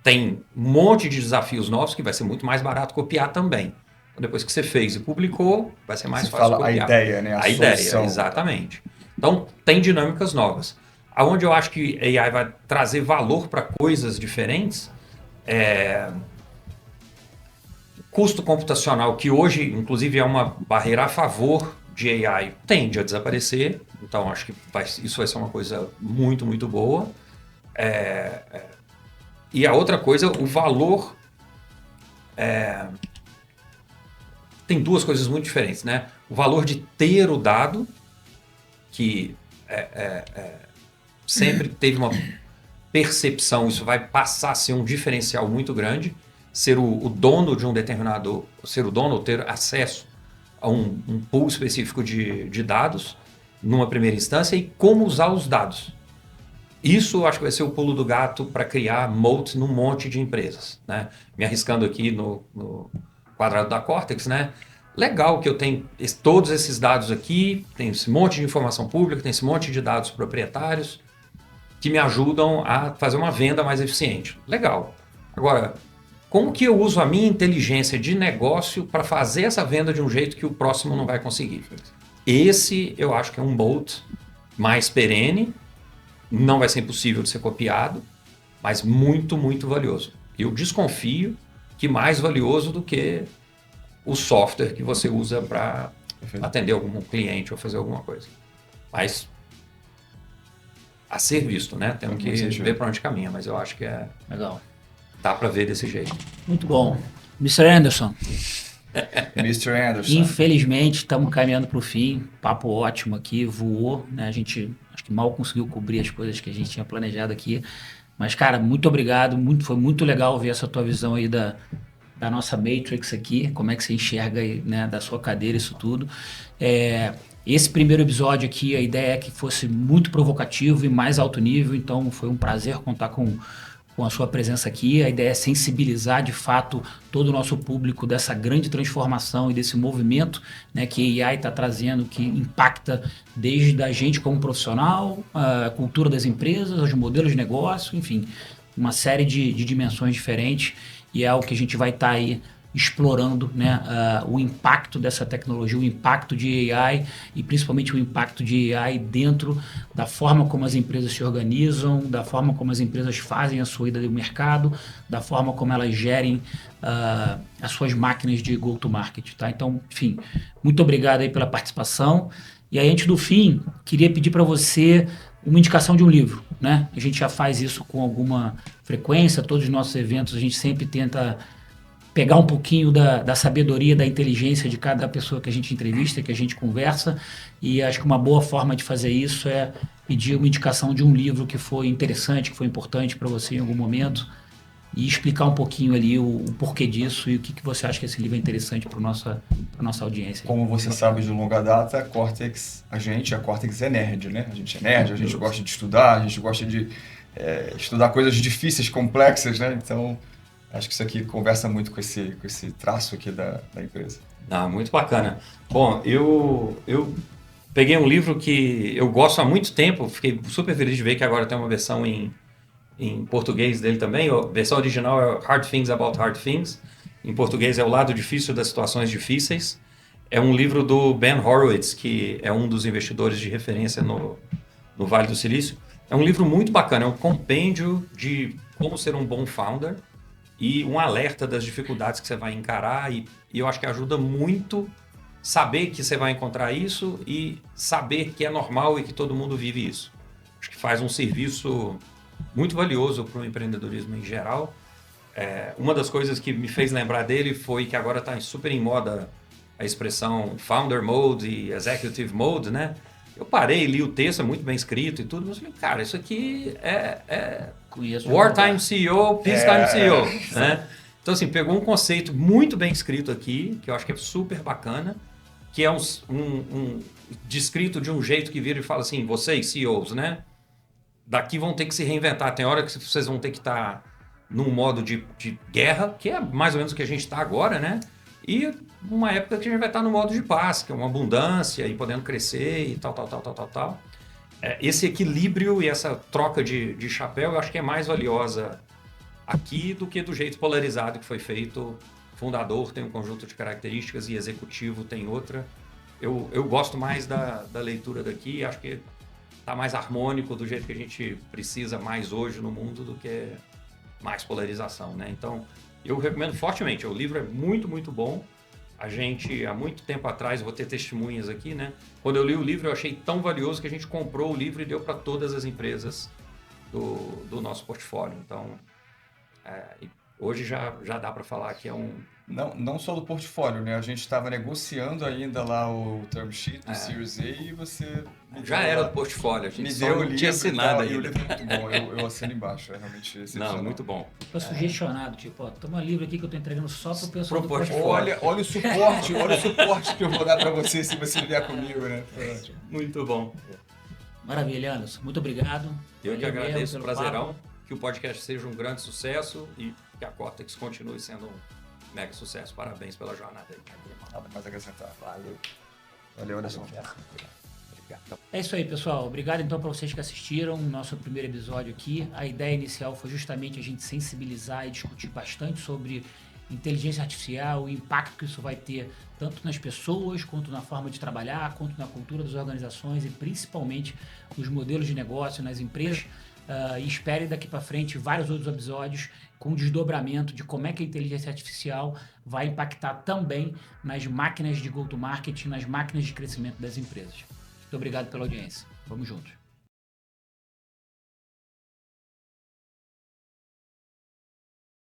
S2: Tem um monte de desafios novos que vai ser muito mais barato copiar também. Depois que você fez e publicou, vai ser mais
S3: Você
S2: fácil
S3: fala
S2: copiar.
S3: a ideia, né?
S2: A ideia, exatamente. Então, tem dinâmicas novas. Aonde eu acho que AI vai trazer valor para coisas diferentes, custo computacional, que hoje, inclusive, é uma barreira a favor de AI, tende a desaparecer. Então, acho que isso vai ser uma coisa muito, muito boa. E a outra coisa, o valor... Tem duas coisas muito diferentes, né? O valor de ter o dado, que sempre teve uma percepção, isso vai passar a ser um diferencial muito grande, ser o dono de um determinado, ser o dono ou ter acesso a um pool específico de dados numa primeira instância e como usar os dados. Isso acho que vai ser o pulo do gato para criar moat num monte de empresas, né? Me arriscando aqui no quadrado da Cortex, né? Legal que eu tenho todos esses dados aqui, tem esse monte de informação pública, tem esse monte de dados proprietários que me ajudam a fazer uma venda mais eficiente. Legal. Agora, como que eu uso a minha inteligência de negócio para fazer essa venda de um jeito que o próximo não vai conseguir? Esse eu acho que é um moat mais perene, não vai ser impossível de ser copiado, mas muito, muito valioso. Eu desconfio que mais valioso do que o software que você usa para atender algum cliente ou fazer alguma coisa. Mas a ser visto, né? Temos que ver para onde caminha, mas eu acho que
S1: Legal.
S2: Dá para ver desse jeito.
S1: Muito bom. Mr. Anderson.
S3: Mr. Anderson.
S1: Infelizmente, estamos caminhando para o fim. Papo ótimo aqui, voou, né? A gente acho que mal conseguiu cobrir as coisas que a gente tinha planejado aqui. Mas, cara, muito obrigado. Foi muito legal ver essa tua visão aí da nossa Matrix aqui, como é que você enxerga aí, né, da sua cadeira, isso tudo. Esse primeiro episódio aqui, a ideia é que fosse muito provocativo e mais alto nível, então foi um prazer contar com a sua presença aqui. A ideia é sensibilizar de fato todo o nosso público dessa grande transformação e desse movimento, né, que a AI está trazendo, que impacta desde a gente como profissional, a cultura das empresas, os modelos de negócio, enfim, uma série de dimensões diferentes, e é o que a gente vai estar aí explorando, né, o impacto dessa tecnologia, o impacto de AI e principalmente o impacto de AI dentro da forma como as empresas se organizam, da forma como as empresas fazem a sua ida do mercado, da forma como elas gerem as suas máquinas de go-to-market, tá? Então, enfim, muito obrigado aí pela participação. E aí, antes do fim, queria pedir para você uma indicação de um livro, né? A gente já faz isso com alguma frequência, todos os nossos eventos a gente sempre tenta pegar um pouquinho da sabedoria, da inteligência de cada pessoa que a gente entrevista, que a gente conversa, e acho que uma boa forma de fazer isso é pedir uma indicação de um livro que foi interessante, que foi importante para você em algum momento, e explicar um pouquinho ali o porquê disso e o que você acha que esse livro é interessante para a nossa audiência.
S3: Como você sabe de longa data, a Cortex é nerd, né? A gente é nerd, a gente gosta de estudar, a gente gosta de estudar coisas difíceis, complexas, né? Então, acho que isso aqui conversa muito com esse traço aqui da empresa.
S2: Muito bacana. Bom, eu peguei um livro que eu gosto há muito tempo, fiquei super feliz de ver que agora tem uma versão em português dele também. A versão original é Hard Things About Hard Things. Em português é O Lado Difícil das Situações Difíceis. É um livro do Ben Horowitz, que é um dos investidores de referência no Vale do Silício. É um livro muito bacana, é um compêndio de como ser um bom founder e um alerta das dificuldades que você vai encarar, e eu acho que ajuda muito saber que você vai encontrar isso e saber que é normal e que todo mundo vive isso. Acho que faz um serviço muito valioso para o empreendedorismo em geral. Uma das coisas que me fez lembrar dele foi que agora está super em moda a expressão Founder Mode e Executive Mode, né? Eu parei, li o texto, é muito bem escrito e tudo, mas falei, cara, isso aqui é Wartime CEO, Peacetime CEO, né? Então, assim, pegou um conceito muito bem escrito aqui, que eu acho que é super bacana, que é descrito de um jeito que vira e fala assim, vocês, CEOs, né? Daqui vão ter que se reinventar, tem hora que vocês vão ter que estar num modo de guerra, que é mais ou menos o que a gente está agora, né? E uma época que a gente vai estar no modo de paz, que é uma abundância e podendo crescer e tal. Esse equilíbrio e essa troca de chapéu eu acho que é mais valiosa aqui do que do jeito polarizado que foi feito fundador tem um conjunto de características e executivo tem outra. Eu gosto mais da leitura daqui, acho que está mais harmônico do jeito que a gente precisa mais hoje no mundo do que mais polarização, né? Então, eu recomendo fortemente. O livro é muito, muito bom. A gente, há muito tempo atrás, vou ter testemunhas aqui, né? Quando eu li o livro, eu achei tão valioso que a gente comprou o livro e deu para todas as empresas do nosso portfólio. Então, hoje já dá para falar que é um...
S3: Não só do portfólio, né? A gente estava negociando ainda lá o term sheet do Series A e você...
S2: Já era do portfólio, a gente
S3: me
S2: só
S3: deu o
S2: não
S3: livro
S2: tinha assinado
S3: e o
S2: ainda.
S3: livro é muito bom, eu assino embaixo, é realmente excepcional.
S2: Não, muito bom.
S1: Tô sugestionado, tipo, ó, toma um livro aqui que eu tô entregando só pro pessoal do portfólio.
S3: Olha o suporte que eu vou dar para você se você vier comigo, né?
S2: Muito bom.
S1: Maravilha, Anderson. Muito obrigado.
S2: Eu que
S1: Valeu mesmo
S2: agradeço,
S1: pelo
S2: prazerão.
S1: papo.
S2: Que o podcast seja um grande sucesso e que a Cortex continue sendo um mega sucesso. Parabéns pela jornada aí.
S3: Nada mais a acrescentar. Valeu, Anderson.
S1: É isso aí, pessoal. Obrigado então para vocês que assistiram o nosso primeiro episódio aqui. A ideia inicial foi justamente a gente sensibilizar e discutir bastante sobre inteligência artificial, o impacto que isso vai ter tanto nas pessoas, quanto na forma de trabalhar, quanto na cultura das organizações e principalmente nos modelos de negócio, nas empresas. E espere daqui para frente vários outros episódios com desdobramento de como é que a inteligência artificial vai impactar também nas máquinas de go-to-market, nas máquinas de crescimento das empresas. Muito obrigado pela audiência. Vamos juntos.